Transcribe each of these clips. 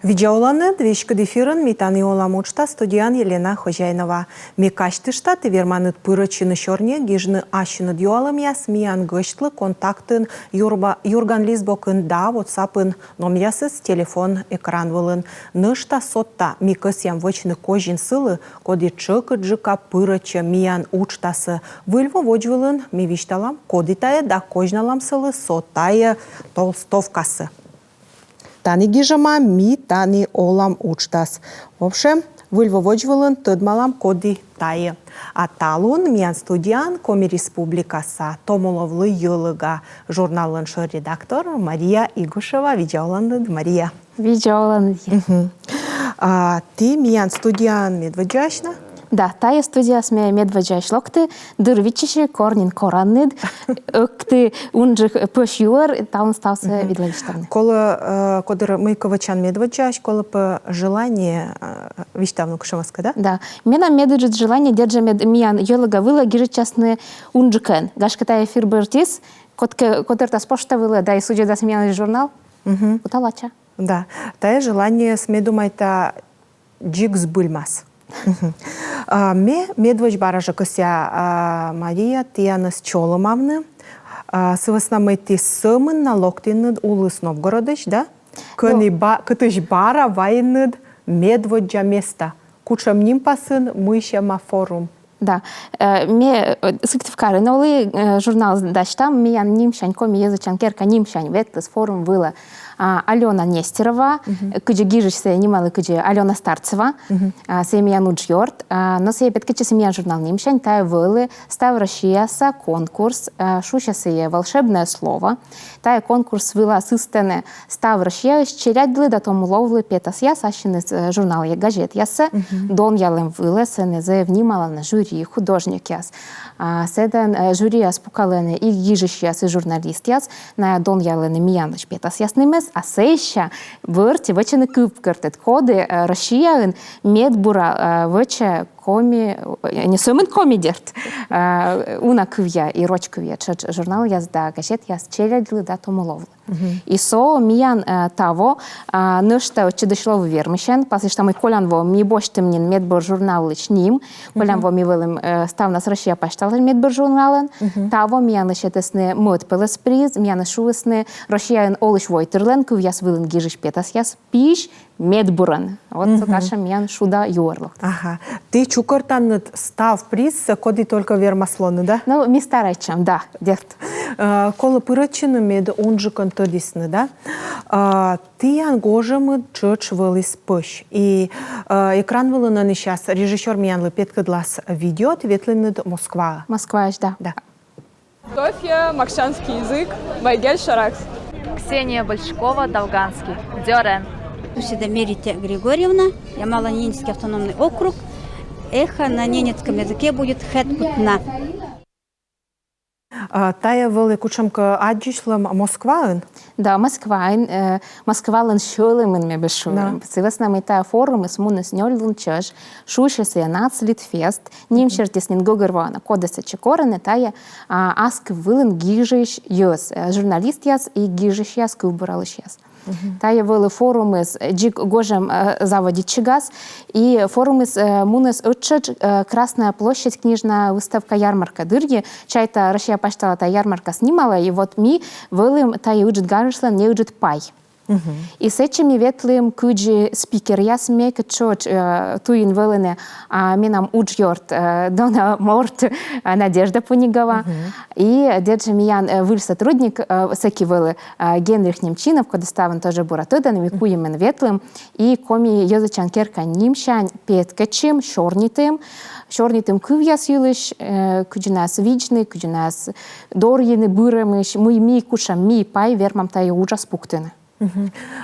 Видеоланы двешкы дефирын метаны оламучта студиян Елена Хожайнова. Мекаштышта тиверманыт пырычыны шорне гижны ашыны дюалым яс миян гыштлы контактын юрган лизбокын да WhatsAppын номясыз телефон экран вылын. Нышта сотта микыс ям вычны кожин сылы коди чыкы джыка пырычы миян учтасы выльво воджвылын мивишталам кодитая да кожналам сылы сотая толстовкасы. Тани гижама ми тани олам учтас. В общем, выльвоводжвылын тыдмалам коди тайы. А талун миян студиян Коми Республикаса томоловлы йылыга журналын редактор Мария Игушева. Видеоланды Мария. Видеоланды. Ты миян студиян медведжашна? Да, тая студия смея медведжаш локты, дырвичиши корнин кораннид, окты унжих пошюр, таун стався видлевиштавны. Кола кодыр мыковачан медведжаш, кола по желание виштавну кушамаска, да? Да, мена медведжит желание держа миян йолага выла гижичасны унжикен. Гашка тая эфир бертис, кодыр тас поштавыла, да и судья дас миян журнал, уталача. Да, тая желание смедумайта джигс бульмас. Ме медвеж баража кыся Мария тияныс чолымавны сывыснамы ти сымын на локтинныд улыс Новгородыш, да? Кытыш бара вайнныд медведжа места. Кучам нимпасын мыщама форум. Да, ме сыктывкары новый журнал даштам миян нимшань коми язычан керка нимшань ветлес форум выла Алена Нестерова, кыджи гижишься немало кыджи Алена Старцева, семья Нуджьорд, но сей петкичи семья журнал нимшань тая вылы став Россияса конкурс шущасы волшебное слово, тая конкурс выла сыстены став Россия черядли да тому ловлы петас я сащины журнал я газет ясы дон ялым вылы сены заявнимала на жюри художник яс. Седен жюри яс пукалены и гижиш яс и журналист яс на дон ялыны мияныш петас яснымес, а сейща вырти вычыны кып кыртыт коды Россияын медбура вычы коми, не сумын коми дерт, уна кывья и роч кывья, чыч журнал язда газет яс челядлы да томоловлы. И со миян того, нышта чыдышлов вермышен, пасы что мы колянво ми боштымнин медбур журнал личним, колянво ми вылым став нас Россия пашталын медбур журналын, того миян лышетесны мод пылыс приз, миян шувысны Россияын олыш войтырлен, кывьяс вылын гижиш петас яс пиш медбуран. Вот таша миян шуда юрлых. Ага. Ты чукортан став приз, коди только вермаслоны, да? Ну, ми старайчам, да, дерт. Кола пырачыны мед онжы контодисны, да? Ты ангожамы чыч вылыс пыш. И экран вылынаны сейчас режиссер миянлы петкадлас видео, ветлыныд Москва. Москва, да. Да. Софья, макшанский язык, Байгель Шаракс. Ксения Большакова, Долганский, Дёрен. Мерите Григорьевна, Ямало-Ненецкий автономный округ. Эхо на ненецком языке будет хэт-путна. Тая вылы кучамка аджишлам Москваын? Да, Москваын, Москвалын шөлымын ме бешулым. Сывасна мы тая форумы смуныс нёльлын чаш, шушесы нацлитфест, нимчертеснин гогырвана, кодеса чекораны тая аск вылын гижиш йос, журналист яс и гижиш яс кубуралыш яс. Тая вылы форумы с джик гожем заводит чигас, и форумы с мунес отчет Красная площадь, книжная выставка ярмарка дырги, чайта Россия паштала та ярмарка снимала, и вот ми вылым тая уджит гарышлан не уджит пай. И с этими ветлым куджи спикер яс мек чоч туин вылыны минам уджьорт дона морт Надежда Пунигова. И держи миян выль сотрудник секи вылы Генрих Немчинов, куда ставен тоже буратыдан, микуемен ветлым, и коми язычан керка нимщань петкачим, шорнитым кывьяс юлыш, куджинас вичны, куджинас дорьины бырымыш, ми кушам ми пай вермам тая ужас пуктыны.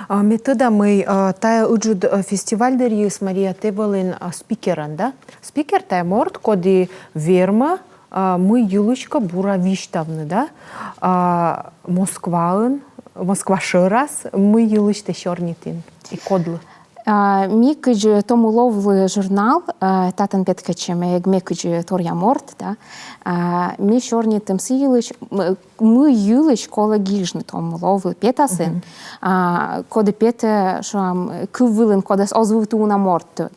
Метода мы тая уджуд фестиваль дерьюс Мария Тевелин спикеран, да? Спикер тая морд коди верма мы юлычка бура виштавны, да? Москва шырас мы юлычте шорнитин и кодлы. Ми кыджи тому ловлы журнал, татан петкачем, егме кыджи торья морд, да? Ми шорнитым силыч, мы юли школа гижны том ловы петасын, коды пете шам кывылын кодас озвуту на морт.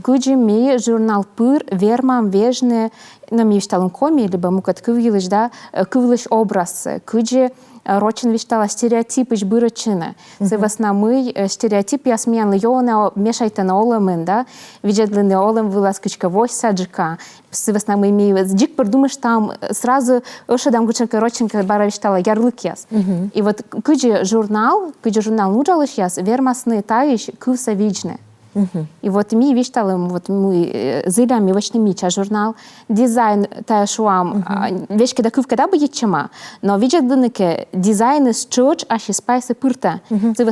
Куджи ми журнал пыр вермам вежны на ми вшталым коми либо мукат кывылыш да кывылыш образ. Куджи Рочин виштала стереотипы бырычыны. Сывасна мы стереотип ясмиян льона мешайтан олымын, да? Виджедлыны олым выласкочка вось саджика. Сывасна мы имеем дик подумаешь там сразу ошадам гученка Роченка бара виштала ярлык яс. И вот кыджи журнал нуджалыш яс вермасны таиш кывса виджны. И вот ми вишталым, вот мы зылями вочны мича журнал, дизайн та шуам, вещь когда кывка да будет чема, но видят дынеке дизайн из чёрч, аж из спайса пырта.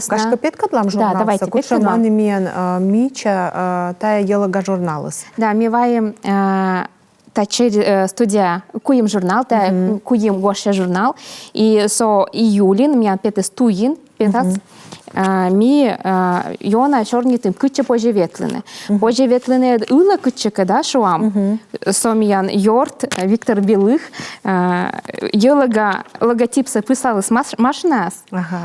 Кашка петка длам журнал, да, давайте куча маны мен мича тая елага журналыс. Да, ми ваем та студия куем журнал, та куем гоша журнал, и со июлин ми петес туин, петас. Ми йона чорнітим киче пожеветлене. Пожеветлене ыла киче да шуам. Сомиян Йорт, Виктор Белых, йолага логотипса писалась машинас.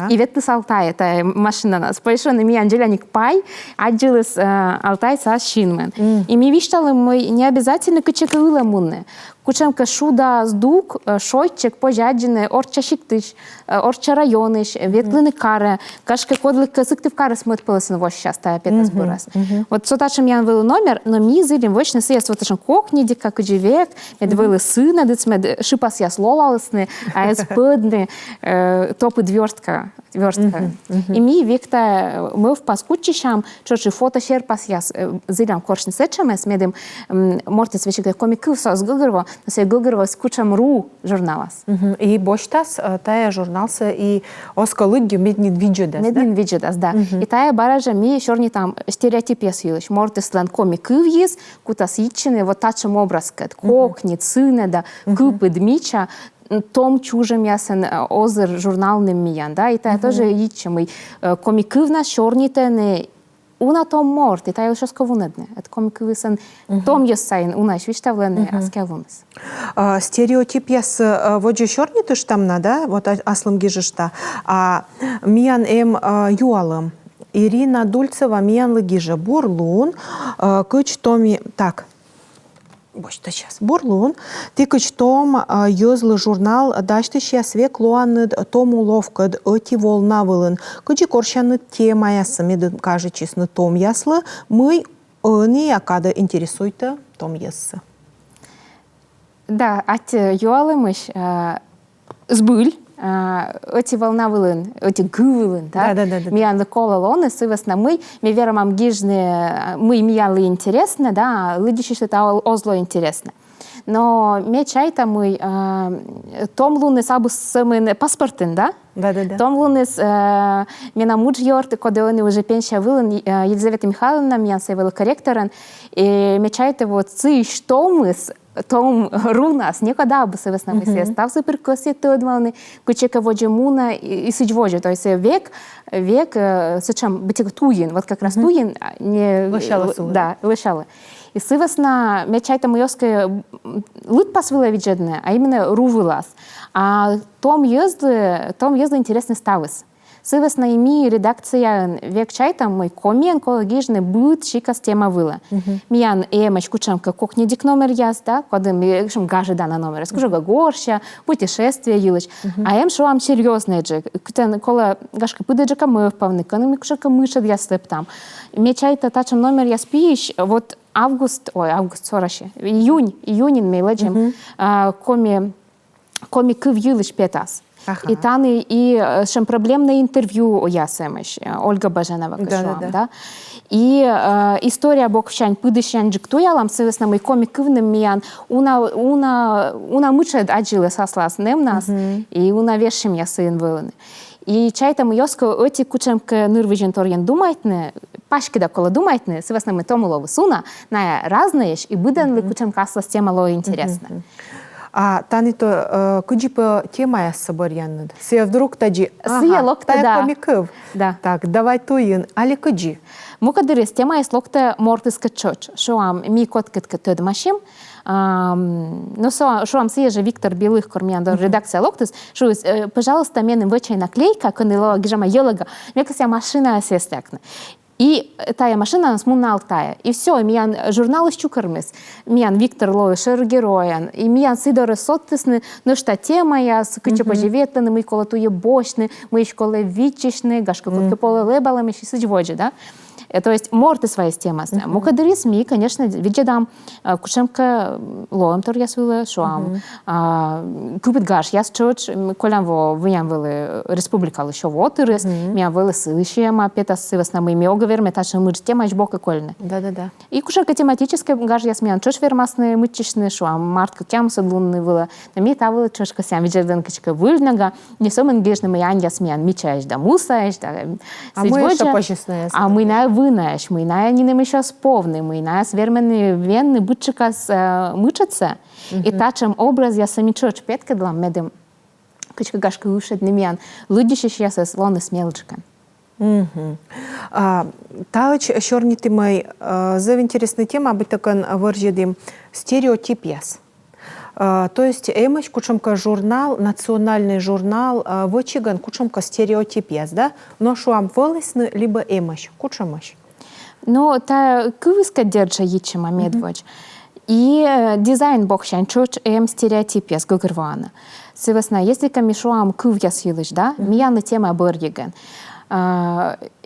И вет писал та машина нас. Поишон ми Анджеляник Пай, аджилыс Алтай са Шинмен. И ми вишталы мы не обязательно киче ыла мунне. Кучемка шуда здук, шойчек пожаджене, орча шиктыш, орча районыш, ветлыны каре, кашка кодлык сыктыв каре смыт пылысын вось сейчас та петас бурас. Вот соташем ян вылы номер, но ми зылим вочны сыяс вот ашын кокни дика кыджевек, мед вылы сына, дыц мед шипас яс лолалысны, а эс пыдны топы дверстка. И ми векта мы в паскучишам, чочи фото шерпас яс зылям коршны сечамес, медем мортец вещи комиков сос гыгырво, но се гыгырво скучам ру журналас. И боштас тая журналса и оскалыгги меднин виджедас, да? Меднин виджедас, да. И тая баража ми шорни там стереотип ясвилыш. Мортес лан комиков ес, кутас ичины, вот тачем образ кэт, кокни, цыне, да, кыпы дмича, том чужем ясен озер журналным миян, да, и тая тоже ичем, и комикывна шорнитене уна том морт, и тая еще сковунедне. Это комикывысен том ясайн, уна еще виштавлене аскевунес. Стереотип яс вот же шорнитыш тамна, да, вот аслым гижышта, а миян юалым. Ирина Дульцева миян лыгижа бурлун, кыч томи, так, бочта сейчас. Бурлун, тыкыч том ёзлы журнал даштыш ясвек луанны тому ловкад öti волна вылын. Кычы коршаны тема ясы медын кажычисны том яслы, мы не якада интересуйты том ясы. Да, ат юалымыш сбыль, öti волна вылын, öti гывылын, да? Да. Миян лыкола лоны, сывасна мы верамам гижны, мы миялы интересны, да, лыдичи что это озло интересно. Но ме чайта мы том лунес абы сымын паспортын, да? Да. Том лунес мена муж йорт, коды они уже пенсия вылын, Елизавета Михайловна, миян сейвела корректорын, и ме чайта вот ци штомыс, том рунас никогда бы сывасна мы се став супер косеты одмалны, кучека воджи муна и сыч воджи, то есть век, сычам бытик туин, вот как раз туин не лышала сулы. Да, лышала. И сывасна мечайта моёская лыт пасвыла виджедне, а именно рувылас. А том езды интересный ставыс. Сывасна ими редакция век чайта мой комен экологичный быт шикас тема выла. Миян эмач кучамка кокнедик номер яз, да, кодым шум гажи дана номер. Скажу горща, путешествие елыч. А эм шуам серьезный джек. Кутен кола гашка пыдаджака мы впавны, канами кушака мышат я слеп там. Мечайта тачем номер я спиш, вот август, сораши, июнь мейледжем, коми кыв елыч петас. И таны и шем проблемное интервью ясемеш Ольга Баженова кашуам, да. И история бокшань пыдышань джиктуялам сывесна мой комикывным миян уна мычед аджилы сослас немнас и уна вешим я сын вылыны. И чайта мойоско öti кучемке нырвыжен торген думайтны, пашки да кола думайтны, сывесна мы тому ловы суна, ная разные и быданлы кучемка аслас тема ло интересно. А тани то куди по тема я соборян. Се вдруг таджи. Сия локта, да. Комиков. Да. Так, давай туин. Але куди? Мукадырис тема есть локта мортыска чоч. Шоам ми коткет кетөд машим. Ну, шоам сия Виктор Белых кормян до редакция локтыс. Шо, пожалуйста, менем вычай наклейка, көнело гижама елага. Мекася машина сестякна. И тая машина смунал тая. И все, миян журнал щукармис. Миян Виктор Лоишер героян. И миян Сидоры соттисны, ну что тема я с куча поживетланы, мы коло туе бочны, мы еще коло вичишны, гашка котка поле лебалами, еще сыджводжи, да? То есть морты своя тема. Мукадырис ми, конечно, виджедам кушемка лоем тор я свила шуам. Купит гаш я чоч, колям во виян вели республика лише вотырис, миян вели сылышия ма петас сывас на мы оговер меташен мыч тема ич бока кольны. Да. И кушерка тематическая гаш я смян чоч вермасны мычишны шуам мартка кям садлунны вела. На ми та вела чошка сям виджедан кичка выльнага, не сомен гешны миян я смян мичаеш да мусаеш да. А мы еще пожисные. А мы на винаєш, ми на ніними щас повний, ми на свермені венни бутчика мичаться, і тачем образ я самі чоч п'ятка медем, качка гашка ушед нем'ян, лудіші ще я слони смілчка. Тач шорніти май зав інтересна тема, аби такан варжедим стереотип яс. То есть эмыч кучамка журнал, национальный журнал, вочиган кучамка стереотип яс, да? Но шуам волесны, либо эмыч, кучамыч. Ну, та кывыска держа ичима медвоч. И дизайн бокшан чоч стереотип яс гогрвана. Сывасна, если камишуам кыв яс юлыш, да? Мияны тема быргиган.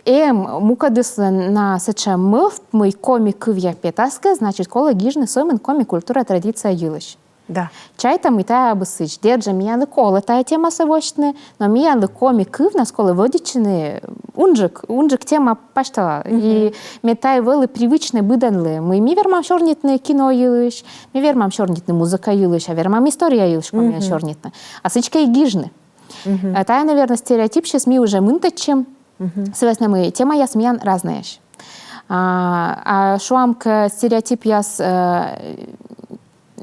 Мукадыс на сеча мыв, мой коми кыв я петаска, значит, кола гижны сомен коми культура традиция юлыш. Да. Чайта ми тая бысыч. Держа мияны кола тая тема савочны, но мияны коми кыв на сколы водичны унжик тема паштала. И метай вэлы привычны быданлы. Мы ми вермам шорнитны кино юлыш, ми вермам шорнитны музыка юлыш, а вермам история юлыш коми шорнитны. А сычка и гижны. Тая, наверное, стереотип сейчас ми уже мынтачем. Связно мы тема я смеян разная. А шуамка стереотип яс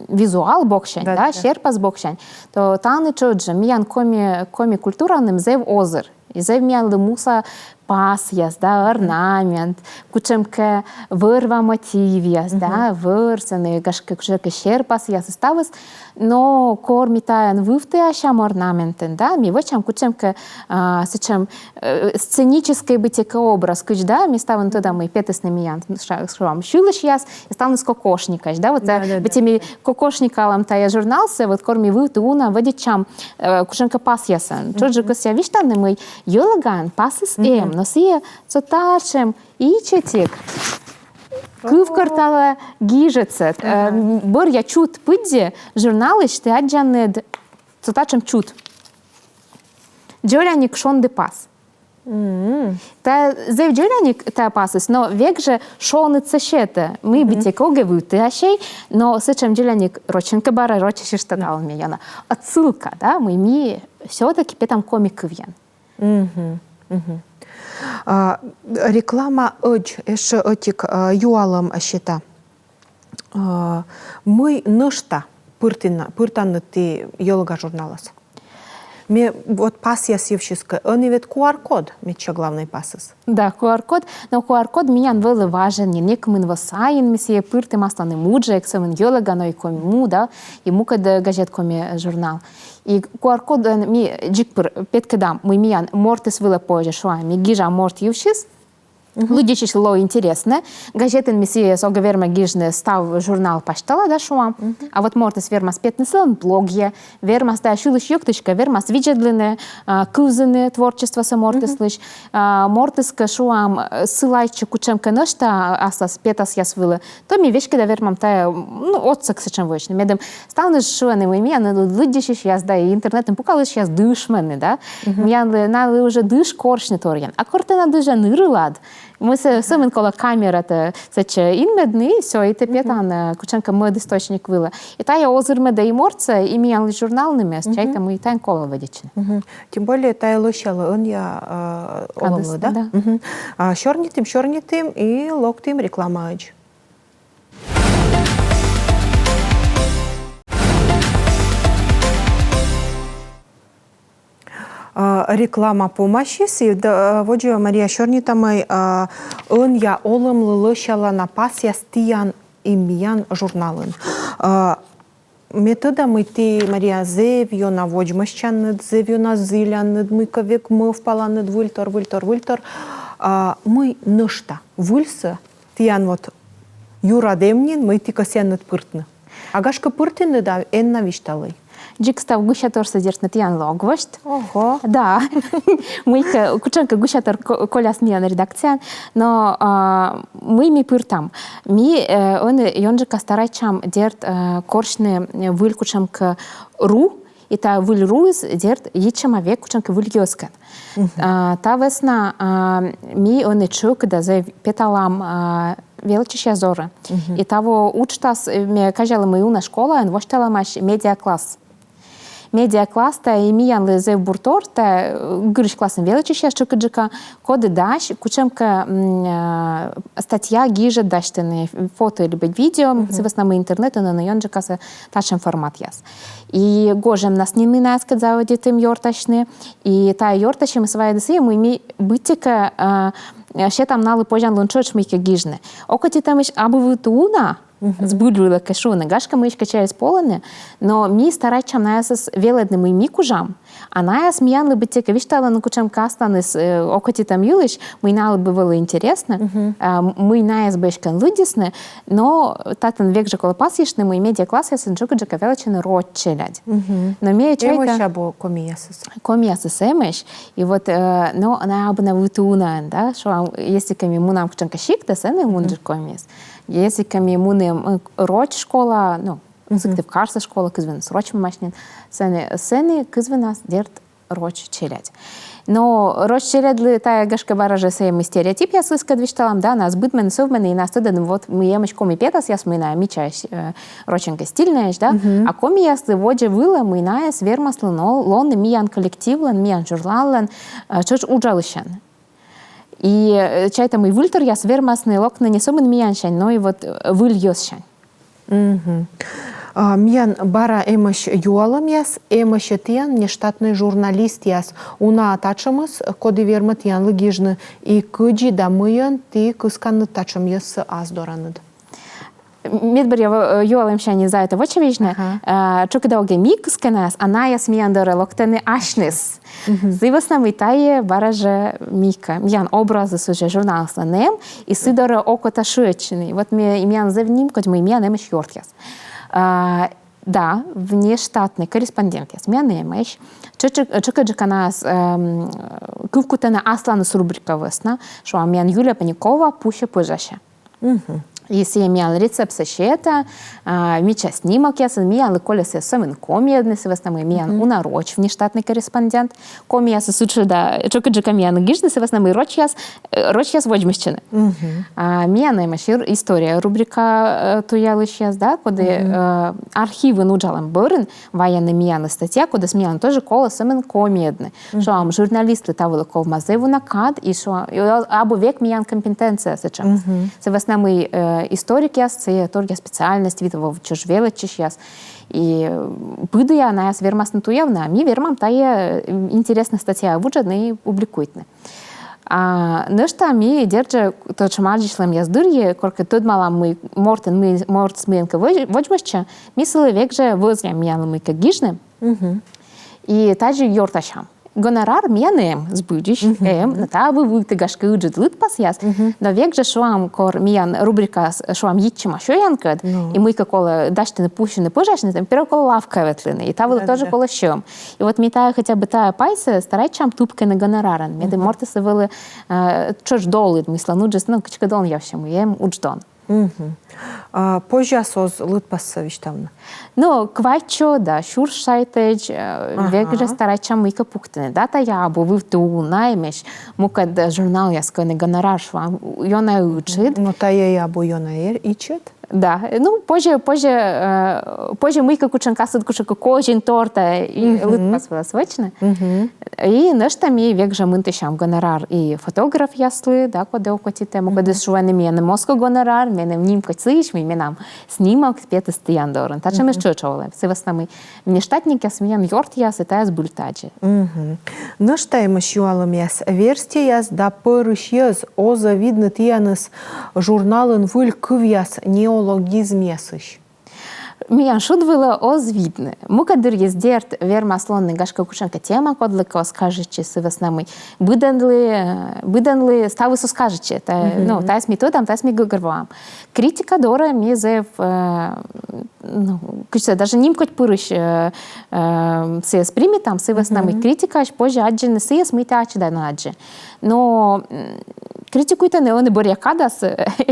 визуал бокшань, да, шерпас бокшань, то таны чоджа миян коми культураным зев озыр. И зев миян лымуса пас яс, да, орнамент, кучемке вырва мотив яс, да, вырсаны, гашка кучемке шерпас яс ставыс, но корми таян вывты ашам орнаментен, да, ми вочам кучемке сычем сценический бытека образ, куч, да, ми ставын туда мы петесны миян, шуам шулыш яс, и ставын с кокошникаш, да, вот бетеми кокошникалам тая журналсы, вот корми вывты уна водичам кучемке пас ясан, чоджи кося виштаны мы йолаган пасыс но сие цоташем и четик. Кыв картала гижется. Бор я чут пыдзе журналы шты аджанед цоташем чут. Джоляник шонды пас. Та зев джоляник та пасыс, но век же шоны цешета. Мы битекоге выты ашей, но сычем джоляник роченка бара рочеши штадал мияна. Отсылка, да, мы ми все-таки петам комик вьян. Реклама еще этик юалам щита. Мы нышта пыртанны ты йолга журналас. Мне вот пас я севшиска, он и ведь QR-код, меча главный пасыс. Да, QR-код, но QR-код меня вели важен, не некомен васаин, мисие пырты масланы муджа, эксамен йолга, но и коми му, да, и мука да газет коми журнал. И QR-код ми джикпыр петкадам, мы миян мортис вела позже шуа, ми гижа морт ювшис, Лудичиш ло интересно. Газетен миссия согаверма гижне став журнал паштала да шуам. А вот мортес вермас пятнесылын блогье, вермас да шулыш юктышка, вермас виджедлине, кузыны творчество самортеслыш, мортеска шуам сылайчы кучемка нышта асас петас ясвылы. То ми вешки да вермам тая, ну, отсак сычем вочны. Медем ставны шуаны миян лудичиш яс да и интернетом пукалыш яс дышмены, да. Миян налы уже дыш коршны торьян. А кортена дыжа нырылад. Мы сами кола камера-то сече инмедны, все, и те петан кученка мед источник вила. И та я озер меда и морца, и миян журналными, с чайка мы и тайн кола водичны. Тем более та я лощала, он я оловла, да? Шорнитым, и локтым реклама ач. реклама помощи. Воджи Мария Шорнитамай ын я олым лылышала на пас я стиян имиян журналын. Метода мыти Мария зевьё на воджмащаннед, зевьё на зыляннед, мыка век мывпаланнед выльтор. Мы нышта выльсы тиян вот юра демнин мы тика сеннед пыртны. Агашка пыртыны да энна вишталый. Джикстав гущатор содержит Ян Логвошт. Ого. Да. Мы кучанка гущатор коля смеян редакция, но мы ми пыртам. Ми он йонжика старайчам дерт коршны выль кучанка ру, и та выль руз дерт ечама век кучанка выль йоскен. Та весна ми он чук да за петалам величия зоры. И того учтас мне кажала мы на школа, он воштала маш медиакласс. Медиакласс та имиян лезе буртор та грыш классом величия чукаджика коды даш кучемка статья гиже даштены фото или видео с основным интернету на йонджика с ташем формат яс. И гожем нас не нас сказала детям йорташны и та йорташи мы свои деси мы ми бытика ще там налы пожан лунчоч мы гижны. Окати там иш абы вытуна збуджула кашуна. Гашка мы через полоны, но ми старачам наясас веледным и микужам, а наяс миян лыбы тека виштала на кучам кастаныс окати там юлыш, мы налы бы было интересно, мы наяс бэшкан лыдисны, но татан век же колопас ешны, мы медиакласс ясын джука джака величины рот челядь. Но мея чайка... Эмэш або комиясыс. Комиясыс эмэш, и вот, но она абы на вытуна, да, что если ками мунам кучанка шик, да сены мунджир комияс. Если ками муны роч школа, ну, сыктыв карса школа, кызвен с рочем машнин, сены кызвенас дерт роч челядь. Но роч челядь тая гашка баража сеем стереотип я слыска двишталам, да, нас бытмен совмен, и нас тыдан вот мы емыш коми петас, я смына мичаешь роченка стильная, да, а коми яслы воджа выла, мы наяс вермаслы, но лон миян коллективлан, миян журналан, чоч уджалышан. И чай там и вультер я свермасный лок на несобен мияншань, но и вот выль йосшань. Миян бара эмэш юалам яс, эмэш тиян нештатный журналист яс. Уна атачамыз коды вермат ян лыгижны. И кыджи да мыян ты кысканны тачам ясы аз дораныд. Медбер я юалам шани за это очевидно. Чука долго микс канас, она я смеяндора локтаны ашнес. Зывасна витае бараже мика. Миян образы суже журнал сланем и сидора окота шуечины. Вот мне имян завним, хоть мы имян эмэш йортяс. Да, внештатный корреспондент яс. Миян эмэш. Чука джака нас кывкутана аслана с рубрика весна, что миян Юлия Паникова пуще пыжаще. Если я миян рецепт сащета, мича снимок ясын, миян колесе сэмэн комедны, сываснамы миян унароч внештатный корреспондент. Коми ясы сучу да, чока джака миян гижны, сываснамы роч яс воджмыщины. Миян эмэш история, рубрика туялыш яс, да, коды архивы нуджалам бырын, военный миян статья, коды с миян тоже кола сэмэн комедны. Шо журналисты тавылы ков мазеву накад, и шо абу век миян компетенция сычам. Сываснамы историк яс, це торгя спеціальність від чужвеличиш яс. І пиду я на яс вермас натуявна, а мі вермам та є інтересна стаття вуджадна і публікуйтне. А нешта мі держа то чамаджишлем яздыр'є, корки тут мала ми мортен морт сміянка воджмаща, мі сили век же возрям міяли ми кагіжне, і таджі йорташам. Гонорар миян збудиш, на табы выкты гашка уджит лыт пасяс, но век же шуам кор миян рубрика шуам итчима шоянкад, и мы какола даштины пущены пожашны, там первый кола лавка ветлины, и табы тоже кола щем. И вот метая хотя бы тая пайса, старайчам тупка на гонораран. Меды мортесы вылы чош долыд, мисла нуджис, ну качкадон явщем, ем удждон. Позже соз лыт пассавиштавна. Ну, квачо, да, шур шайтеж, век же старайчам мика пуктыны. Да, та я або вывту наймеш, мукад журнал яскойный гонорар швам, йона учит. Ну, та я або йона ичет? Да, ну, позже мы как ученка садкушек кожен торта и лытпас была свечна. И нешта ми век же мынтышам гонорар и фотограф яслы, да, коде окоти тему, коде шуване мене мозко гонорар, мене німко циш, ми менам снимок спети стояндорен. Та чим ще чоле? Все веснами мені штатник яс мене йорт яс, та яс бультаджи. Нешта ем шуалым яс версте яс да пырыш яс оза видны тияныс журналын выль кыв яс неологизм ясыш. Миян шудвила озвідне. Мукадир єздерт вермаслонний гашка кушенка тема кодлика оскажечи си веснами. Биденли стави соскажечи. Ну, та с методом, та с мігогрвам. Критика дора мізев, ну, куче, даже німкоть пырыш си сприми там си веснами. Критика аж позже адже не си сміти ачі да на адже. Но критикуйте не вони борякадас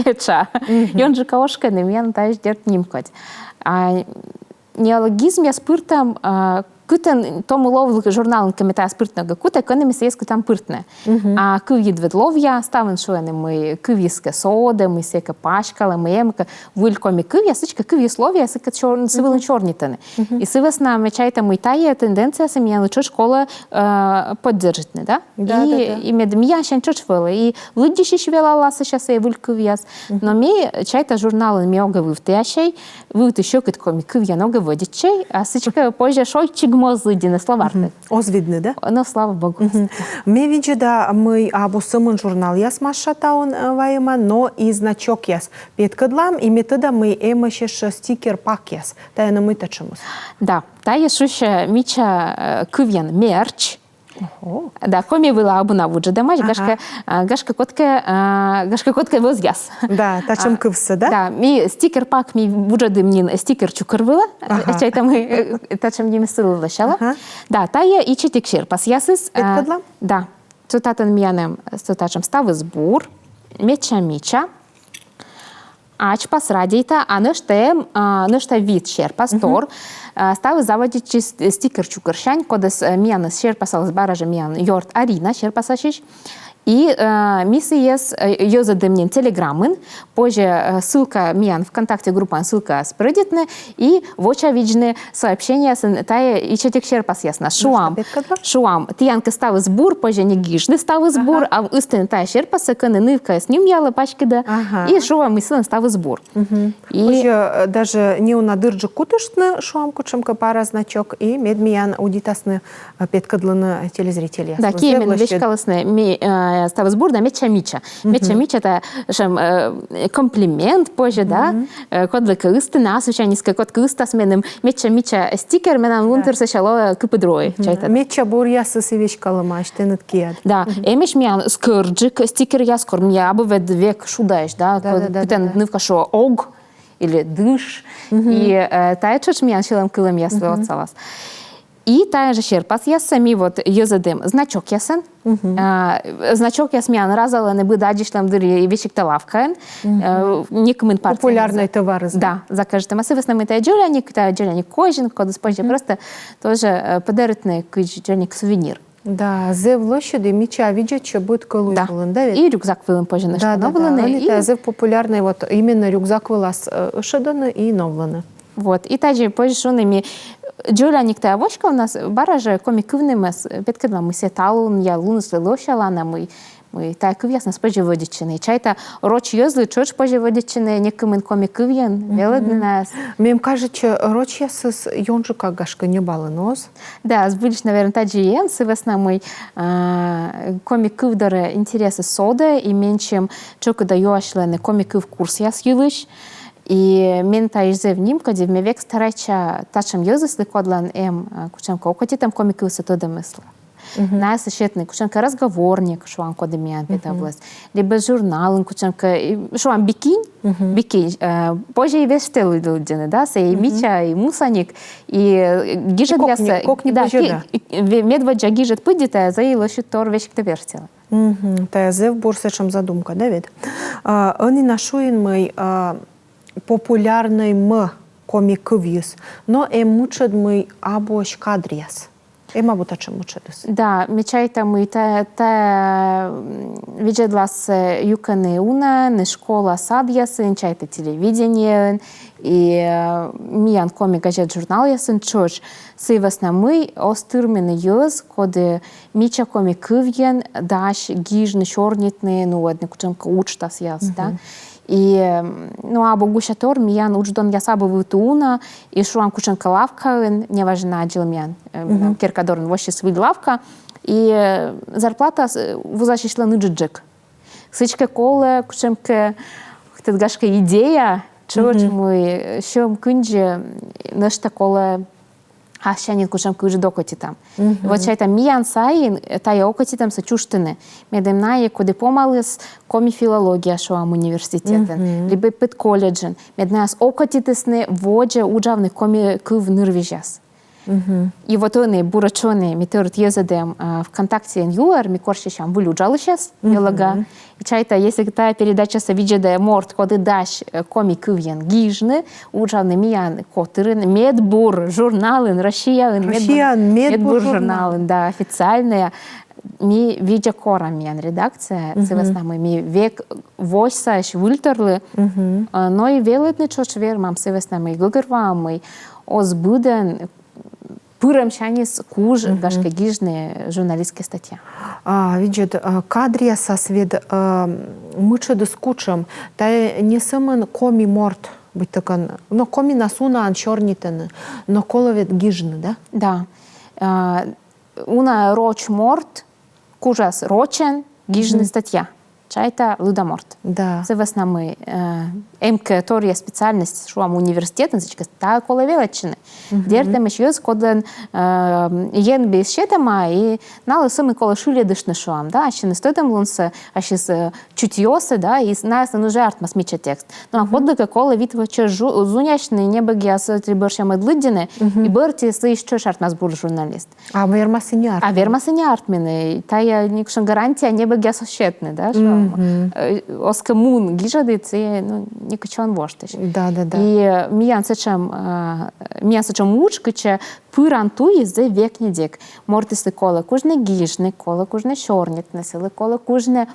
еча. Йон же каошка не миян та ждерт німкоть. А неологизм я спиртам кутен тому ловлю журналом комітет спиртного кута, коли ми сєску там пиртне. А кив'їд відлов'я, ставен шуєне ми кив'їске сода, ми сєка пачкали, ми ємка вилькомі кив'я, сичка кив'їслов'я, сика сивилен чорнітане. І сивесна мечайта митає тенденція сем'я лучо школа поддержитне, да? І медмія ще нічого вели. І люди ще швела ласа щас є вилькив'яс. Но ми чайта журнален міога вивтящий, вивти що киткомі кив'я нога водячий, а сичка позже шойчик мозидіне словарти. Озвідне, да? Ну, слава Богу. Ми відже да ми або самон журнал яс машатаун ваєма, но і значок яс підкадлам, і метода ми ема ще стікер пак яс. Та я намита чомусь. Да, та є ще міча кив'ян мерч. Да, комі вила або навуджа дамач, гашка котка воз'яс. Да, та чим кився, да? Да, мій стікер пак, мій вуджади мені стікер чукер вила, та чим мені сили лишала. Да, та є і читик шерпас ясис. Підкадлам? Да, цутатен міянем цутачем стави збур, міча, ачпас радійта, а нешта від шерпас тор, стави заводячи стікер чукершань, кодес міян шерпасал збаража міян йорт аріна шерпасашіш, и миссия есть йозадемнин телеграммын, позже ссылка миян ВКонтакте группа ссылка спредитне и в очевидне сообщение с тая и четик шерпас ясно шуам тиянка ставы сбур позже не гижны ставы сбур а истин тая шерпаса каны нывка с ним яла пачки да и шуам и сын ставы сбур и позже даже не унадырджи кутышны шуам кучемка пара значок и медмиян аудитасны петкадланы телезрители да кемен вещкалысны ставы сбор да меча. Меча это комплимент позже, да? Кодлика исти нас учениска котка иста с менем меча стикер менам лунтер сечало кипедрой. Меча бур ясы севичкалымаш тенет киад. Да, эмеш миян скырджик стикер яскор мия абы вед век шудаешь, да? Питен нывка шо ог или дыш. И тайчоч миян шилам кылым ясы отсалас. И та же шерпас я самі вот йозадим значок ясен. Значок я сміян разала не би дадіш там дирі і вічик та лавкаєн. Нікмен партія. Популярний товар. Да, закажете. Масивесно ми та джоляник кожен, коли спожі просто тоже подаритний джоляник сувенір. Да, зев лощади міча віджать, що буде колуй волен. Да, і рюкзак вилим позже не шкодовлений. Да, зев популярний, вот іменно рюкзак вилас шадони і новлени. Вот, і таджі позже шуними джоляник та авочка у нас бараже комікивними підкидами сеталун, я лунусли лощалана, ми та кив'ясна споживодичини. Чайта роч йозли, чоч споживодичини, некимен комікив'ян, веледне нас. Мем кажуть, що роч ясис йонжика гашка не бали нос. Да, збудеш, наверное, таджі єн, сивесна мой комікивдоре інтереси сода, і меншим чоку даю ашлени комікив курс яс юлиш. И мен та иззе в ним, когда мне век старайча тачем йозысли кодлан кученко окоти там комики высоту домысла. Нас сочетный кученко разговорник, шуан коды миян пета власть, либо журнал кученко шуан бикинь, позже и весь телу людины, да, сей мича и мусаник и гижет яса, да, медведжа гижет пыдита, за и лошадь тор вещь к вертела. Та зев бурсечем задумка, Давид. Они нашуин мой популярний коміквіз, но мучать ми або шкадріяс. мабуть, чим учитись. Да, мечайтами те виджедлас юканы уна, не школа сад ясын, чайта телевидение, и миян коми газет журнал ясын чоч. Сывасна мы остырмены йоз, коды мича коми кывьен, даш гижны шорнитны, ну, одни кучемка учтас яс, да. И, ну, а богущатор миян учдон ясабы вытуна, и шуам кученка лавка, неважно, адил миян, керкадорн вообще свой лавка, и зарплата вузачишла ныджиджик. Сычка коле, кучемка, хтедгашка идея, чего мы щем кынджи, нешта коле, а щанин кучемка уже докоти там. Вот чайта миян сайин, тая окоти там сочуштыны. Медем нае, коды помалыс коми филология шоам университетен, либо пет колледжен. Меднас окотитесны воджа уджавны коми кыв нырвижас. И вот они, бурачоны, метеорит езадем ВКонтакте ЮР, ми корщищам вылюджалы сейчас, елага. И чайта, если та передача совиджеде морт, коды даш коми кывьен гижны, уджавны миян котырын, медбур, журналын, Россия, медбур журналын, да, официальные. Ми видя кора миян редакция, сываснамы, ми век войсаш выльтерлы, но и велетны чошвер, мам сываснамы, гыгырвамы, озбуден, пырам шанис куж гашка гижны журналистские статья. Виджет, кадрия сосвед мыча дискучам, та не самын коми морт, быть такан, но коми насуна ан чорнитен, но коловет гижны, да? Да. Уна роч морт, кужас рочен, гижны статья. Чайта лудоморт. Да. Це веснами МК торія спеціальність шуам університетен, зачка та колевелеччини. Дертем ще з коден єн без щетама і нали сами коли шулі дишне шуам, да, а ще не стоїтем лунсе, а ще з чутьоси, да, і нас не жарт масміча текст. Ну, а подлика коли відвоче зунячний небеги асотрібершя медлиддіни, і берті си що жарт нас бур журналіст. А вермаси не арт. А вермаси не артміни. Та я нікшон гарантія небеги асощетни, да, що оскамун гіжади, це, ну, нікчон воштиш. Да. І миян сечем учкиче пирантуї зе векні дік. Мортисли коле кожне гіжне, коле кожне чорнітне, сили коле кожне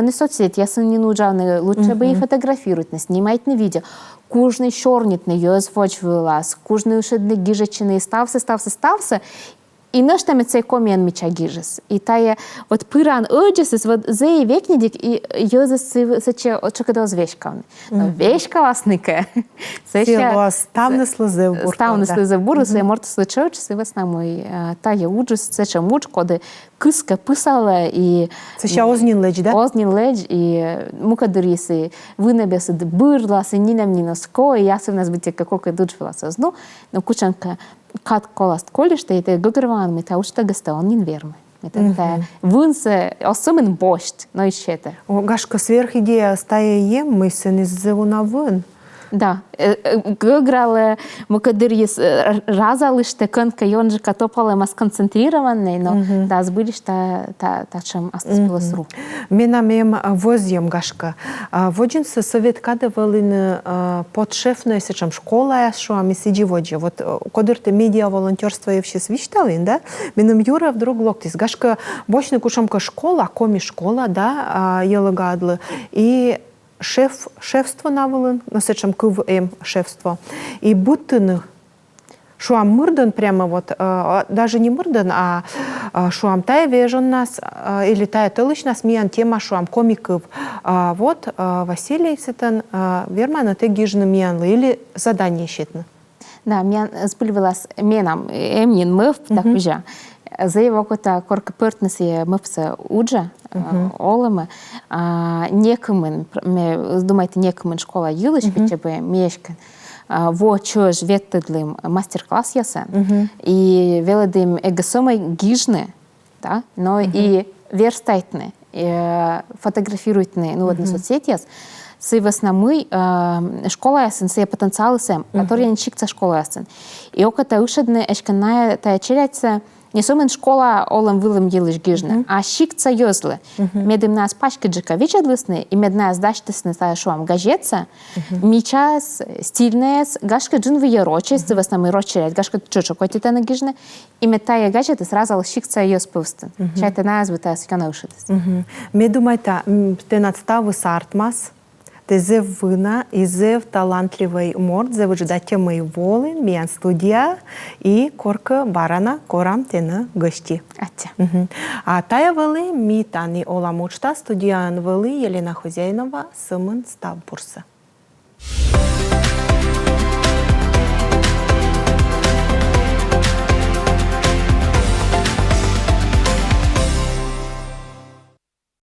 не соцсеть, я сын не нужавны, лучше бы и фотографируют, не снимать на видео. Кожне чорнітне, його звочвою лас, кожне ушедне гіжечини, стався. І наштаме цей коміян міча гіжес. І тає, от пиран оджесес, от зеї векнідік, і йозес сече очокадо з вешкавни. Вешка ласнике. Ставне слезив бур. Ставне слезив бур, це морти сличевич, це веснамой тає уджес, це че муч, коли киска писала, і... Це ще ознін ледж, да? Ознін ледж, і мукадоріси винебеси бирласи, нінам ніноско, і я се в нас бити какока дуджвілася зну, но кучанка кат коласт колиште, и те гыгырван, ми та учта гастаон нин вермы. Те вынсе осымен бошт, но и щете. Гашка сверх идея стая ем, мы се не зевуна вын. Да, гыграле мукадырис разалыште кынка йонжика топале мас концентрированный, но да, сбылиш та чем астаспилас ру. Мена мем возьем гашка. Воджинсы совет кады валин подшефной сечам школа яшу, а ми сиджи воджи. Вот кодырты медиа волонтерство евши свищталин, да? Менам Юра вдруг локтис. Гашка бочный кушамка школа, коми школа, да, елагадлы. И шефство навалын, насечем КВМ шефство. И буттыны шуам мырдан прямо вот, даже не мырдан, а шуам тая вежен нас, или тая тылыч нас миян тема шуам комиков. Вот Василий сетен вермана те гижны миянлы или задание щитны. Да, миян спыльвелас менам эмнин мыв, так уже. За его кота корка пертнеси мыпса уджа, олымы, некымын, думаете, некымын школа юлыш, печебе мешкан, во чож веттедлим мастер-класс ясен, и веледим эгосомой гижны, да, но и верстайтны, фотографируйтны, ну, вот на соцсетях, сываснамы школа ясен, сыя потенциалы сэм, который не чикца школа ясен. И оката ушедны эшканая тая челяца Не сумын школа олым вылым елыш гижны, а щикца ёзлы. Медым нас пачка джика вечадлысны, и мед нас даштысны са шуам газетца, мичас стильнес, гашка джун выерочес, в основном рочерять, гашка чучо котите на гижны, и мед тая газеты сразу щикца ёз пывстын. Чайта назва та скана ушитыс. Ме думайта, те надставы сартмас, те зев вына и зев талантливый морд, зев ждате мы волын, миян студия и корка барана корам тена гости. Аття. А тая валы ми тани Оламучта, студиян валы Елена Хозяйнова, сымын став бурса.